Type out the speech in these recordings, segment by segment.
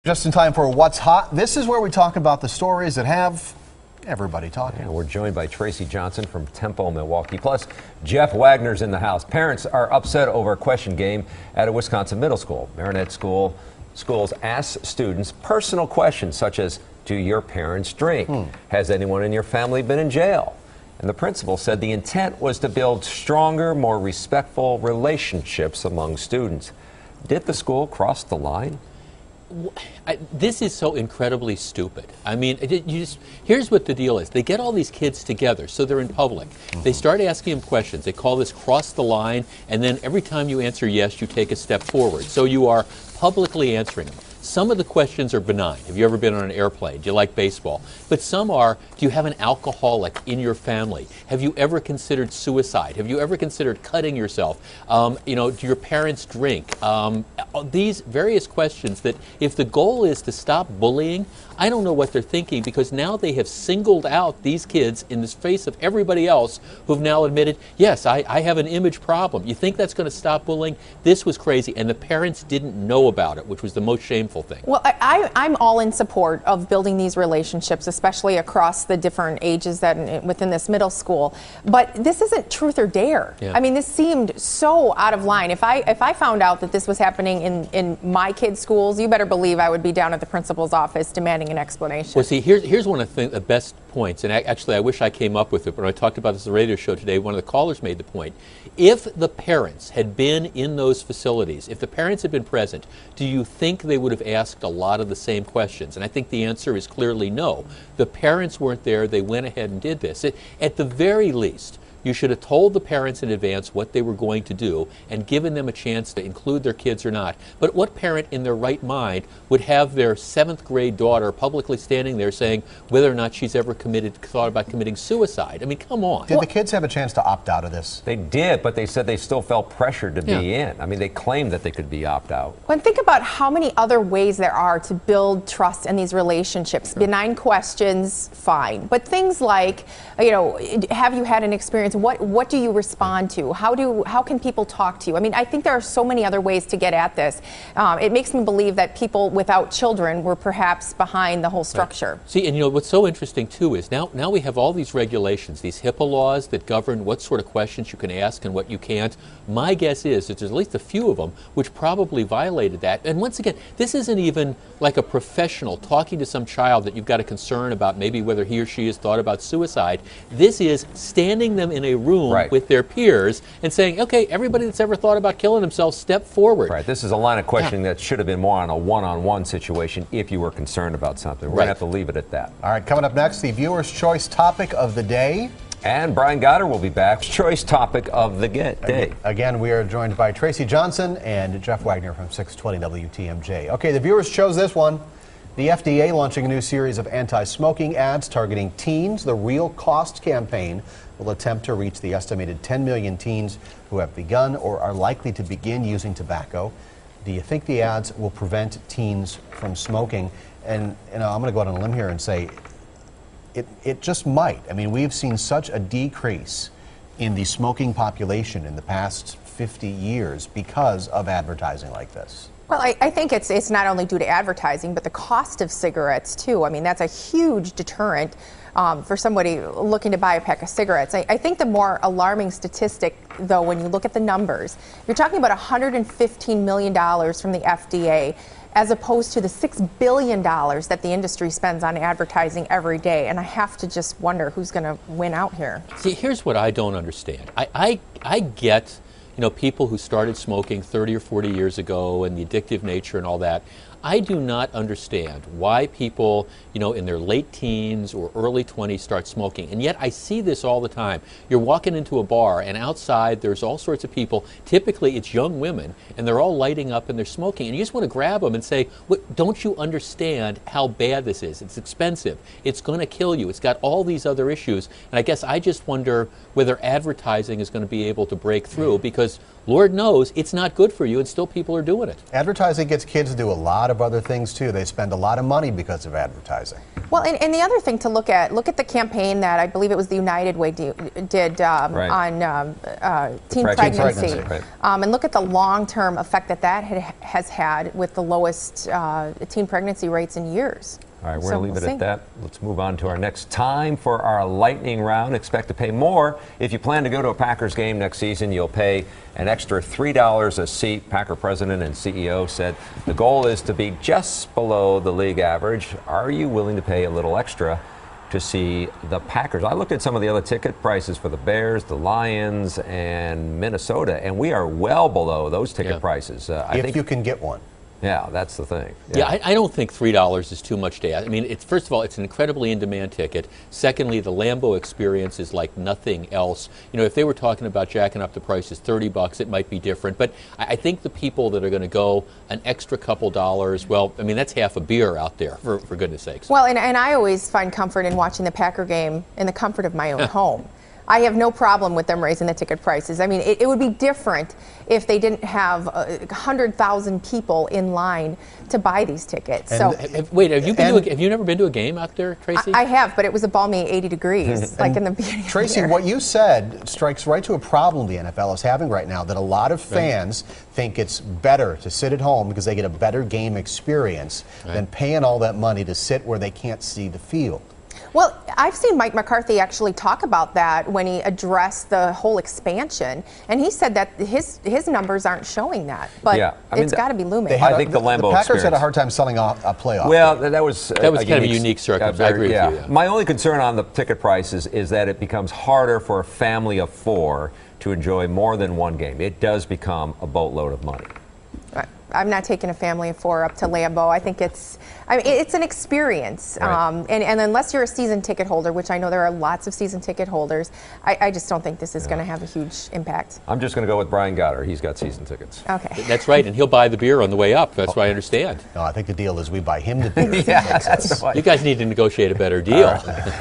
Just in time for What's Hot. This is where we talk about the stories that have everybody talking. And we're joined by Tracy Johnson from Tempo, Milwaukee. Plus, Jeff Wagner's in the house. Parents are upset over a question game at a Wisconsin middle school. Marinette schools ask students personal questions such as, do your parents drink? Has anyone in your family been in jail? And the principal said the intent was to build stronger, more respectful relationships among students. Did the school cross the line? This is so incredibly stupid. I mean, here's what the deal is. They get all these kids together, so they're in public. They start asking them questions. They call this cross the line, and then every time you answer yes, you take a step forward. So you are publicly answering them. Some of the questions are benign. Have you ever been on an airplane? Do you like baseball? But some are, do you have an alcoholic in your family? Have you ever considered suicide? Have you ever considered cutting yourself? Do your parents drink? These various questions that if the goal is to stop bullying, I don't know what they're thinking, because now they have singled out these kids in the face of everybody else who've now admitted, yes, I have an image problem. You think that's going to stop bullying? This was crazy, and the parents didn't know about it, which was the most shameful thing. Well, I'm all in support of building these relationships, especially across the different ages that within this middle school. But this isn't truth or dare. Yeah. I mean, this seemed so out of line. If I found out that this was happening in my kids' schools, you better believe I would be down at the principal's office demanding an explanation. Well, see, here's one of the best points, and actually I wish I came up with it, but when I talked about this on the radio show today, one of the callers made the point. If the parents had been in those facilities, if the parents had been present, do you think they would have asked a lot of the same questions? And I think the answer is clearly no. The parents weren't there. They went ahead and did this. At the very least, you should have told the parents in advance what they were going to do and given them a chance to include their kids or not. But what parent in their right mind would have their 7th grade daughter publicly standing there saying whether or not she's ever thought about committing suicide? I mean, come on. Did the kids have a chance to opt out of this? They did, but they said they still felt pressured to be in. I mean, they claimed that they could be opt-out. Well, think about how many other ways there are to build trust in these relationships. Sure. Benign questions, fine. But things like, have you had an experience? What do you respond to? How can people talk to you? I mean, I think there are so many other ways to get at this. It makes me believe that people without children were perhaps behind the whole structure. Right. See, and what's so interesting too is now we have all these regulations, these HIPAA laws that govern what sort of questions you can ask and what you can't. My guess is that there's at least a few of them which probably violated that. And once again, this isn't even like a professional talking to some child that you've got a concern about maybe whether he or she has thought about suicide. This is standing them in a room with their peers and saying, okay, everybody that's ever thought about killing themselves, step forward. Right. This is a line of questioning that should have been more on a one-on-one situation if you were concerned about something. We're going to have to leave it at that. All right, coming up next, the viewer's choice topic of the day. And Brian Goddard will be back. Choice topic of the day. Again, we are joined by Tracy Johnson and Jeff Wagner from 620 WTMJ. Okay, the viewers chose this one. The FDA launching a new series of anti-smoking ads targeting teens. The Real Cost campaign will attempt to reach the estimated 10 million teens who have begun or are likely to begin using tobacco. Do you think the ads will prevent teens from smoking? And I'm going to go out on a limb here and say it just might. I mean, we've seen such a decrease in the smoking population in the past 50 years because of advertising like this. Well, I think it's not only due to advertising, but the cost of cigarettes, too. I mean, that's a huge deterrent for somebody looking to buy a pack of cigarettes. I think the more alarming statistic, though, when you look at the numbers, you're talking about $115 million from the FDA, as opposed to the $6 billion that the industry spends on advertising every day. And I have to just wonder who's going to win out here. See, here's what I don't understand. I get people who started smoking 30 or 40 years ago and the addictive nature and all that. I do not understand why people, in their late teens or early 20s start smoking. And yet I see this all the time. You're walking into a bar and outside there's all sorts of people. Typically it's young women and they're all lighting up and they're smoking. And you just want to grab them and say, don't you understand how bad this is? It's expensive. It's going to kill you. It's got all these other issues. And I guess I just wonder whether advertising is going to be able to break through, because Lord knows it's not good for you and still people are doing it. Advertising gets kids to do a lot lot of other things too. They spend a lot of money because of advertising. Well, and the other thing to look at the campaign that I believe it was the United Way did on teen pregnancy. Right. And look at the long-term effect that has had with the lowest teen pregnancy rates in years. All right, we're going to leave it at that. Let's move on to our next time for our lightning round. Expect to pay more. If you plan to go to a Packers game next season, you'll pay an extra $3 a seat. Packer president and CEO said the goal is to be just below the league average. Are you willing to pay a little extra to see the Packers? I looked at some of the other ticket prices for the Bears, the Lions, and Minnesota, and we are well below those ticket prices. I think you can get one. Yeah, that's the thing. Yeah, I don't think $3 is too much to ask. I mean, first of all, it's an incredibly in-demand ticket. Secondly, the Lambeau experience is like nothing else. You know, if they were talking about jacking up the prices $30, it might be different. But I think the people that are going to go an extra couple dollars, well, I mean, that's half a beer out there, for goodness sakes. Well, and I always find comfort in watching the Packer game in the comfort of my own home. I have no problem with them raising the ticket prices. I mean, it would be different if they didn't have 100,000 people in line to buy these tickets. And wait, have you never been to a game out there, Tracy? I have, but it was a balmy 80 degrees, like in the beginning. Tracy, of the what you said strikes right to a problem the NFL is having right now, that a lot of fans think it's better to sit at home because they get a better game experience than paying all that money to sit where they can't see the field. Well, I've seen Mike McCarthy actually talk about that when he addressed the whole expansion, and he said that his numbers aren't showing that, but it's got to be looming. I think the Lambeau Packers had a hard time selling a playoff. Well, that was kind of a unique circumstance. I agree with you. Yeah. My only concern on the ticket prices is that it becomes harder for a family of four to enjoy more than one game. It does become a boatload of money. I'm not taking a family of four up to Lambeau. I think it's an experience. Right. And unless you're a season ticket holder, which I know there are lots of season ticket holders, I just don't think this is going to have a huge impact. I'm just going to go with Brian Goddard. He's got season tickets. Okay. That's right, and he'll buy the beer on the way up. That's what I understand. No, I think the deal is we buy him the beer. That's right. You guys need to negotiate a better deal.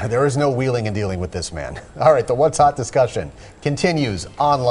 There is no wheeling and dealing with this man. All right, the What's Hot discussion continues online.